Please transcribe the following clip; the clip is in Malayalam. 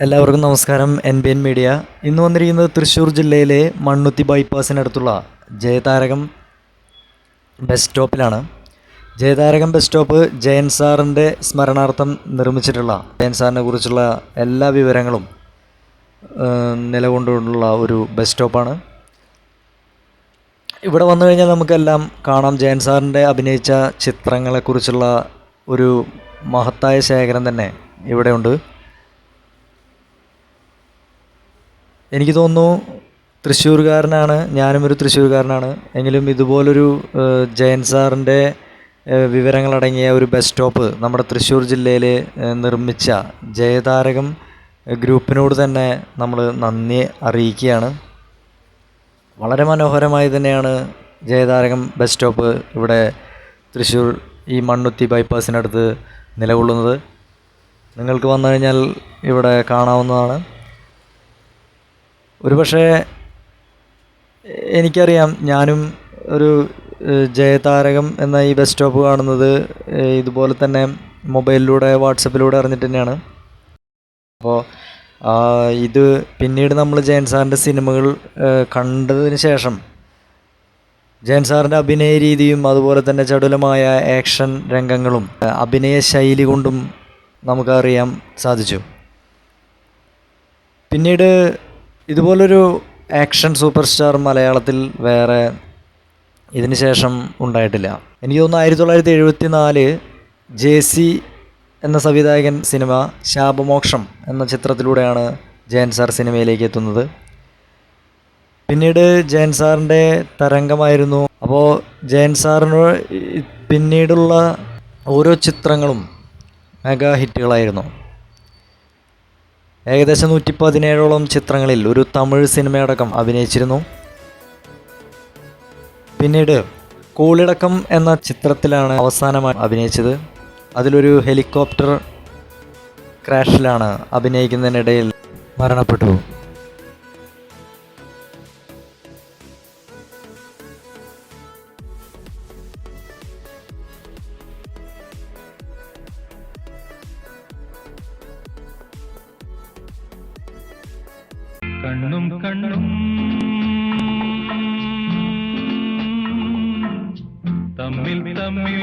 എല്ലാവർക്കും നമസ്കാരം. NBN മീഡിയ ഇന്ന് വന്നിരിക്കുന്നത് തൃശ്ശൂർ ജില്ലയിലെ മണ്ണുത്തി ബൈപ്പാസിനടുത്തുള്ള ജയതാരകം ബസ് സ്റ്റോപ്പിലാണ്. ജയതാരകം ബസ് സ്റ്റോപ്പ് ജയൻ സാറിൻ്റെ സ്മരണാർത്ഥം നിർമ്മിച്ചിട്ടുള്ള ജയൻ സാറിനെ കുറിച്ചുള്ള എല്ലാ വിവരങ്ങളും നിലകൊണ്ടുള്ള ഒരു ബസ് സ്റ്റോപ്പാണ്. ഇവിടെ വന്നു കഴിഞ്ഞാൽ നമുക്കെല്ലാം കാണാം. ജയൻ സാറിൻ്റെ അഭിനയിച്ച ചിത്രങ്ങളെക്കുറിച്ചുള്ള ഒരു മഹത്തായ ശേഖരം തന്നെ ഇവിടെയുണ്ട്. എനിക്ക് തോന്നുന്നു തൃശ്ശൂർകാരനാണ്, ഞാനും ഒരു തൃശ്ശൂർകാരനാണ്. എങ്കിലും ഇതുപോലൊരു ജയൻ സാറിൻ്റെ വിവരങ്ങളടങ്ങിയ ഒരു ബസ് സ്റ്റോപ്പ് നമ്മുടെ തൃശ്ശൂർ ജില്ലയിൽ നിർമ്മിച്ച ജയതാരകം ഗ്രൂപ്പിനോട് തന്നെ നമ്മൾ നന്ദി അറിയിക്കുകയാണ്. വളരെ മനോഹരമായി തന്നെയാണ് ജയതാരകം ബസ് സ്റ്റോപ്പ് ഇവിടെ തൃശ്ശൂർ ഈ മണ്ണുത്തി ബൈപ്പാസിനടുത്ത് നിലകൊള്ളുന്നത്. നിങ്ങൾക്ക് വന്നു കഴിഞ്ഞാൽ ഇവിടെ കാണാവുന്നതാണ്. ഒരുപക്ഷെ എനിക്കറിയാം, ഞാനും ഒരു ജയതാരകം എന്ന ഈ ബസ് സ്റ്റോപ്പ് കാണുന്നത് ഇതുപോലെ തന്നെ മൊബൈലിലൂടെ വാട്സപ്പിലൂടെ അറിഞ്ഞിട്ട് തന്നെയാണ്. അപ്പോൾ ഇത് പിന്നീട് നമ്മൾ ജയൻ സാറിൻ്റെ സിനിമകൾ കണ്ടതിന് ശേഷം ജയൻ സാറിൻ്റെ അഭിനയ രീതിയും അതുപോലെ തന്നെ ചടുലമായ ആക്ഷൻ രംഗങ്ങളും അഭിനയ ശൈലി കൊണ്ടും നമുക്കറിയാൻ സാധിച്ചു. പിന്നീട് ഇതുപോലൊരു ആക്ഷൻ സൂപ്പർ സ്റ്റാർ മലയാളത്തിൽ വേറെ ഇതിന് ശേഷം ഉണ്ടായിട്ടില്ല. എനിക്ക് തോന്നുന്നു 1974 JC എന്ന സംവിധായകൻ സിനിമ ശാപമോക്ഷം എന്ന ചിത്രത്തിലൂടെയാണ് ജയൻ സാർ സിനിമയിലേക്ക് എത്തുന്നത്. പിന്നീട് ജയൻ സാറിൻ്റെ തരംഗമായിരുന്നു. അപ്പോൾ ജയൻ സാറിന് പിന്നീടുള്ള ഓരോ ചിത്രങ്ങളും മെഗാ ഹിറ്റുകളായിരുന്നു. ഏകദേശം 117ഓളം ചിത്രങ്ങളിൽ ഒരു തമിഴ് സിനിമയടക്കം അഭിനയിച്ചിരുന്നു. പിന്നീട് കൂളിടക്കം എന്ന ചിത്രത്തിലാണ് അവസാനമായി അഭിനയിച്ചത്. അതിലൊരു ഹെലികോപ്റ്റർ ക്രാഷിലാണ് അഭിനയിക്കുന്നതിനിടയിൽ മരണപ്പെട്ടു. കണ്ണും കണ്ണും തമ്മിൽ തമ്മിൽ